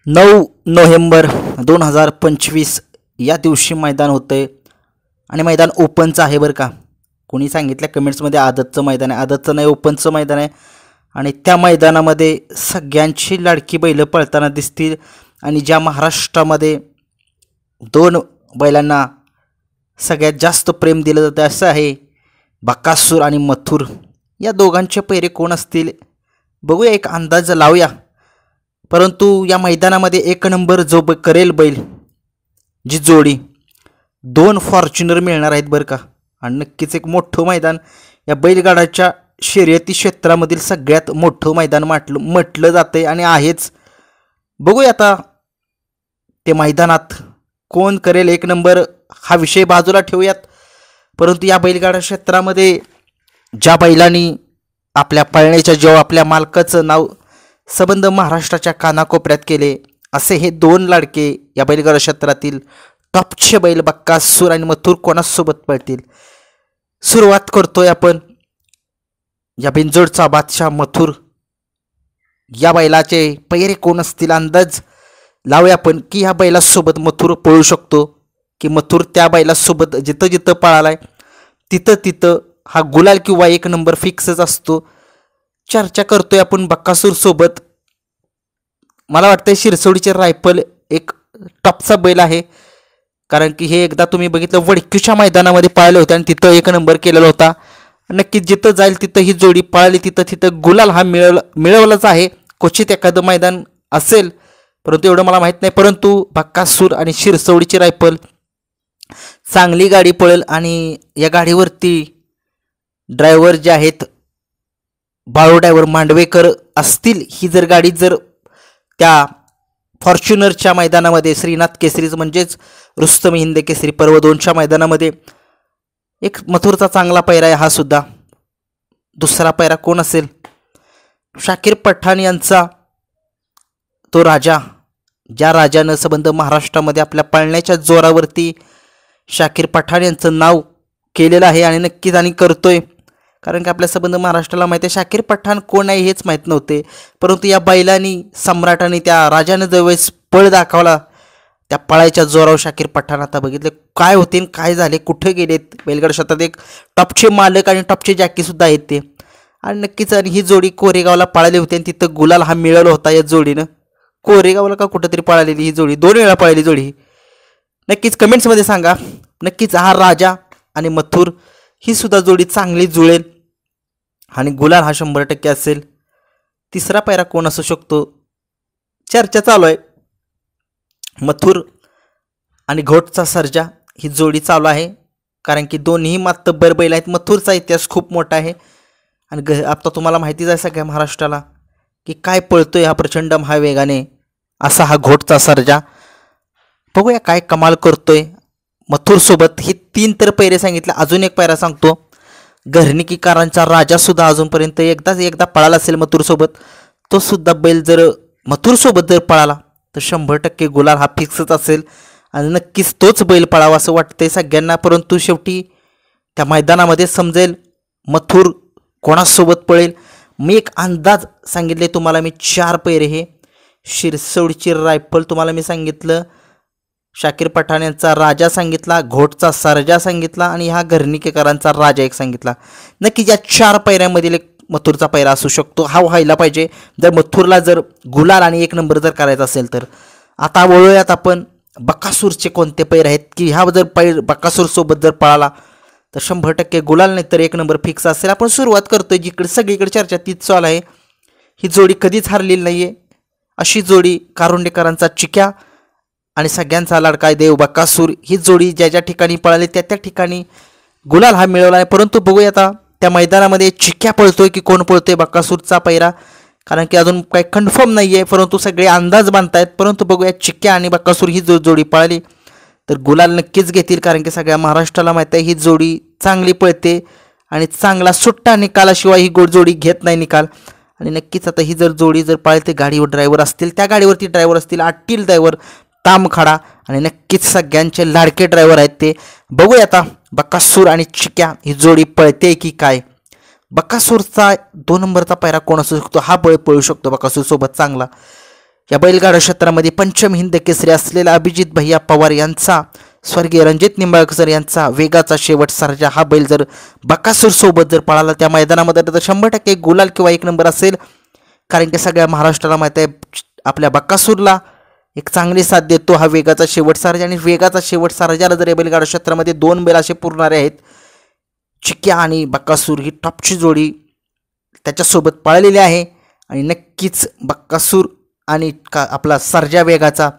9 November 2025 या दिवशी मैदान होतं आहे आणि मैदान ओपनचं आहे बरं का. कोणी सांगितलं कमेंट्समध्ये आदतचं मैदान आहे, आदतचं नाही ओपनचं मैदान आहे. आणि त्या मैदानामध्ये सगळ्यांची लाडकी बैलं पळताना दिसतील. आणि ज्या महाराष्ट्रामध्ये दोन बैलांना सगळ्यात जास्त प्रेम दिलं जातं असं आहे बकासूर आणि मथुर. या दोघांचे पैरे कोण असतील बघूया, एक अंदाज लावूया. परंतु या मैदानामध्ये एक नंबर जो करेल बैल, जी जोडी 2 फॉर्च्युनर मिळणार आहेत बरं का. आणि नक्कीच एक मोठं मैदान, या बैलगाडाच्या शर्यती क्षेत्रामधील सगळ्यात मोठं मैदान म्हटलं जातं आहे आणि आहेच. बघूया आता ते मैदानात कोण करेल एक नंबर, हा विषय बाजूला ठेवूयात. परंतु या बैलगाडा क्षेत्रामध्ये ज्या बैलांनी आपल्या पळण्याच्या जेव्हा आपल्या मालकाचं नाव संबंध महाराष्ट्राच्या कानाकोपऱ्यात केले, असे हे 2 लाडके या बैलगाडा क्षेत्रातील टॉपचे बैल बकासूर आणि मथुर कोणासोबत पळतील. सुरुवात करतोय आपण या बिंजोडचा बादशाह मथुर. या बैलाचे पैरे कोण असतील अंदाज लावूया आपण, की ह्या बैलासोबत मथुर पळू शकतो की मथुर त्या बैलासोबत जिथं जिथं पळालाय तिथं तिथं हा गुलाल किंवा एक नंबर फिक्सच असतो. चर्चा करतोय आपण बकासूर सोबत. मला वाटतं शिरसोडीचे रायफल एक टॉपचा बैल आहे, कारण की हे एकदा तुम्ही बघितलं वडकीच्या मैदानामध्ये पळाले होते आणि तिथं एक नंबर केलेला होता. नक्कीच जिथं जाईल तिथं ही जोडी पळाली, तिथं तिथं गुलाल हा मिळवलाच आहे. क्वचित एखादं मैदान असेल, परंतु एवढं मला माहीत नाही. परंतु बकासूर आणि शिरसोडीची रायफल चांगली गाडी पळेल. आणि या गाडीवरती ड्रायव्हर जे आहेत बाळू ड्रायव्हर मांडवेकर असतील. ही जर गाडी जर त्या फॉर्च्युनरच्या मैदानामध्ये श्रीनाथ केसरीज म्हणजेच रुस्तम हिंद केसरी पर्व 2च्या मैदानामध्ये एक मथुरचा चांगला पैरा आहे हा सुद्धा. दुसरा पैरा कोण असेल? शाकीर पठाण यांचा तो राजा, ज्या राजानं संबंध महाराष्ट्रामध्ये आपल्या पळण्याच्या जोरावरती शाकीर पठाण यांचं नाव केलेलं आहे आणि नक्कीच आणि करतोय. कारण की आपल्या संबंध महाराष्ट्राला माहिती आहे शाकीर पठाण कोण आहे हेच माहीत नव्हते. परंतु या बैलांनी सम्राटाने त्या राजानं ज्यावेळेस पळ दाखवला, त्या पळायच्या जोरावर शाकीर पठाण आता बघितले काय होते काय झाले, कुठे गेलेत. बैलगाडा क्षेत्रात एक टॉपचे मालक आणि टॉपचे जॅकीसुद्धा आहेत ते. आणि नक्कीच आणि ही जोडी कोरेगावला पळाली होती आणि तिथं गुलाल हा मिळवला होता या जोडीनं. कोरेगावला का कुठंतरी पळालेली ही जोडी, 2 वेळा पळालेली जोडी. नक्कीच कमेंट्समध्ये सांगा. नक्कीच हा राजा आणि मथुर ही सुद्धा जोडी चांगली जुळेल आणि गुलाल हा 100% असेल. तिसरा पैरा कोण असू शकतो? चर्चा चालू आहे. मथुर आणि घोटचा सर्जा ही जोडी चालू आहे, कारण की दोन्ही मातब्बर बैल आहेत. मथुरचा इतिहास खूप मोठा आहे आणि आता तुम्हाला माहितीच आहे सगळ्या महाराष्ट्राला की काय पळतोय हा प्रचंड महावेगाने असा हा घोटचा सर्जा. बघूया काय कमाल करतोय मथुरसोबत. हे 3 तर पैरे सांगितले, अजून एक पैरा सांगतो. घरणिकीकारांचा राजासुद्धा अजूनपर्यंत एकदा पळाला असेल मथुरसोबत. तो सुद्धा बैल जर मथुरसोबत जर पळाला तर 100% गुलाल हा फिक्सच असेल आणि नक्कीच तोच बैल पळावा असं वाटतंय सगळ्यांना. परंतु शेवटी त्या मैदानामध्ये समजेल मथुर कोणासोबत पळेल. मी एक अंदाज सांगितले तुम्हाला, मी 4 पैरे हे शिरसोडची रायफल तुम्हाला मी सांगितलं, शाकीर पठाण यांचा राजा सांगितला, घोटचा सर्जा सांगितला आणि हा घरणिकेकरांचा राजा एक सांगितला. नक्की या 4 पैऱ्यामधील एक मथुरचा पैरा असू शकतो. हा व्हायला पाहिजे जर मथुरला जर गुलाल आणि एक नंबर जर करायचा असेल तर. आता वळूयात आपण बकासूरचे कोणते पैर आहेत, की हा जर बकासूरसोबत जर पळाला तर 100% गुलाल नाही तर एक नंबर फिक्स असेल. आपण सुरुवात करतोय जिकडे सगळीकडे चर्चा तीच चालू आहे. ही जोडी कधीच हरलेली नाही आहे, अशी जोडी कारुंडेकरांचा चिक्या आणि सगळ्यांचा लाडका देव बकासूर. ही जोडी ज्या ज्या ठिकाणी पळाली त्या त्या ठिकाणी गुलाल हा मिळवला आहे. परंतु बघूया आता त्या मैदानामध्ये चिक्या पळतोय की कोण पळतोय बकासूरचा पैरा, कारण की अजून काही कन्फर्म नाही आहे. परंतु सगळे अंदाज बांधतायत. परंतु बघूया चिक्या आणि बकासूर ही जोडी पळाली तर गुलाल नक्कीच घेतील, कारण की सगळ्या महाराष्ट्राला माहीत आहे ही जोडी चांगली पळते आणि चांगला सुट्टा निकालाशिवाय ही जोडी घेत नाही निकाल. आणि नक्कीच आता ही जर जोडी जर पळते, गाडीवर ड्रायव्हर असतील, त्या गाडीवरती ड्रायव्हर असतील आटील ड्रायव्हर तामखाडा आणि नक्कीच सगळ्यांचे लाडके ड्रायव्हर आहेत ते. बघूया आता बकासूर आणि चिक्या ही जोडी पळते की काय. बकासूरचा 2 नंबरचा पैरा कोण असू शकतो? हा पळू शकतो बकासूर सोबत चांगला. या बैलगाडा क्षेत्रामध्ये पंचम हिंद केसरी असलेला अभिजित भैया पवार यांचा स्वर्गीय रणजित निंबाळकर यांचा वेगाचा शेवट सर्जा हा बैल जर बकासूर सोबत जर पळाला त्या मैदानामध्ये तर 100% गुलाल किंवा 1 नंबर असेल. कारण की सगळ्या महाराष्ट्राला माहीत आहे आपल्या बकासूरला एक चांगली साथ देतो हा वेगाचा शेवट सर्जा. आणि वेगाचा शेवट सर्जाला जर बैलगाडा क्षेत्रामध्ये 2 बैल असे पुरणारे आहेत. चिक्या आणि बकासूर ही टॉपची जोडी त्याच्यासोबत पळालेली आहे. आणि नक्कीच बकासूर आणि आपला सर्जा वेगाचा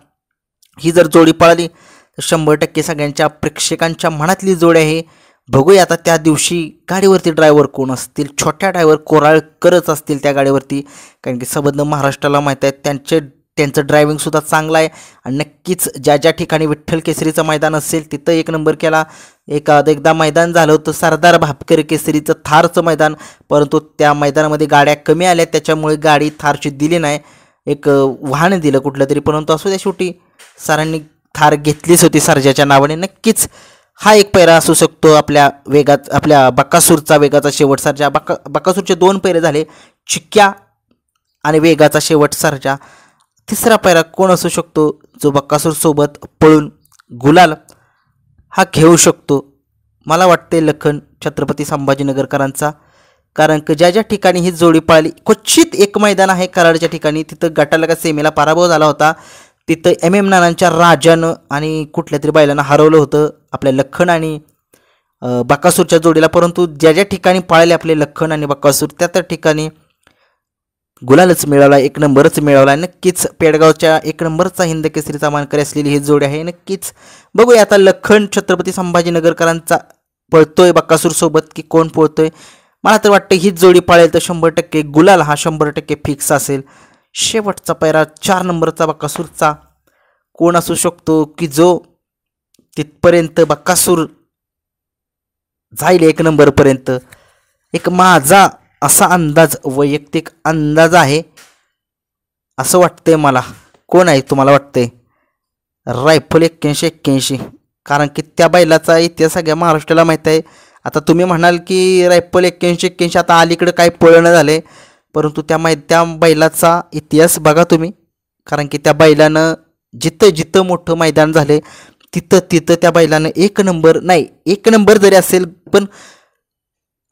ही जर जोडी पळाली तर 100% सगळ्यांच्या प्रेक्षकांच्या मनातली जोडी आहे. बघूया आता त्या दिवशी गाडीवरती ड्रायव्हर कोण असतील. छोट्या ड्रायव्हर कोराळकरच असतील त्या गाडीवरती. कारण की संबंध महाराष्ट्राला माहीत आहे त्यांचं ड्रायव्हिंगसुद्धा चांगलं आहे. आणि नक्कीच ज्या ज्या ठिकाणी विठ्ठल केसरीचं मैदान असेल तिथं 1 नंबर केला. एकदा मैदान झालं होतं सरदार भापकर केसरीचं थारचं मैदान, परंतु त्या मैदानामध्ये गाड्या कमी आल्या त्याच्यामुळे गाडी थारची दिली नाही. एक वाहन दिलं कुठलं तरी, परंतु असू द्या शेवटी सरांनी थार घेतलीच होती सर्जाच्या नावाने. नक्कीच हा एक पैरा असू शकतो आपल्या बकासूरचा वेगाचा शेवट सर्जा. बकासूरचे 2 पैरे झाले, चिक्या आणि वेगाचा शेवट सर्जा. तिसरा पैरा कोण असू शकतो जो बकासूर सोबत पळून गुलाल हा घेऊ शकतो. मला वाटते लखन छत्रपती संभाजीनगरकरांचा. कारण की ज्या ज्या ठिकाणी ही जोडी पळाली, क्वचित एक मैदान आहे कराडच्या ठिकाणी, तिथं गटाला का सेमीला पराभव झाला होता. तिथं MM नानांच्या राजानं आणि कुठल्या तरी बैलांना हरवलं होतं आपल्या लखन आणि बकासूरच्या जोडीला. परंतु ज्या ज्या ठिकाणी पळाले आपले लखन आणि बकासूर त्या ठिकाणी गुलालच मिळवला, 1 नंबरच मिळवला. नक्कीच पेडगावच्या 1 नंबरचा हिंद केसरीचा मानकरी असलेली ही जोडी आहे. नक्कीच बघूया आता लखन छत्रपती संभाजीनगरकरांचा पळतोय बकासूर सोबत की कोण पळतोय. मला तर वाटतं हीच जोडी पळेल तर 100% गुलाल हा 100% फिक्स असेल. शेवटचा पैरा 4 नंबरचा बकासूरचा कोण असू शकतो की जो तिथपर्यंत बकासूर जाईल 1 नंबरपर्यंत. एक माझा असा अंदाज, वैयक्तिक अंदाज आहे असं वाटतंय मला. कोण आहे तुम्हाला वाटतंय? रायफल 81-81. कारण की त्या बैलाचा इतिहास सगळ्या महाराष्ट्राला माहीत आहे. आता तुम्ही म्हणाल की रायफल 81-81 आता अलीकडे काय पळणं झालं, परंतु त्या बैलाचा इतिहास बघा तुम्ही. कारण की त्या बैलानं जिथं मोठं मैदान झाले तिथं त्या बैलानं 1 नंबर नाही, 1 नंबर जरी असेल पण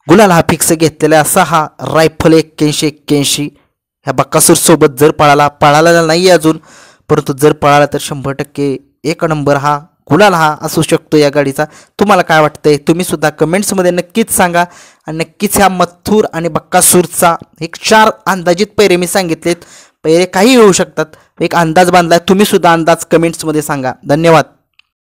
गुलाल हा फिक्स घेतलेला असा हा रायफल 81-81 ह्या बकासूर सोबत जर पळाला नाही अजून, परंतु जर पळाला तर 100% 1 नंबर हा गुलाल हा असू शकतो या गाडीचा. तुम्हाला काय वाटतंय तुम्ही सुद्धा कमेंट्समध्ये नक्कीच सांगा. आणि नक्कीच ह्या मथुर आणि बकासूरचा एक 4 अंदाजित पैरे मी सांगितलेत. पैरे काही होऊ शकतात, एक अंदाज बांधला, तुम्ही सुद्धा अंदाज कमेंट्समध्ये सांगा. धन्यवाद.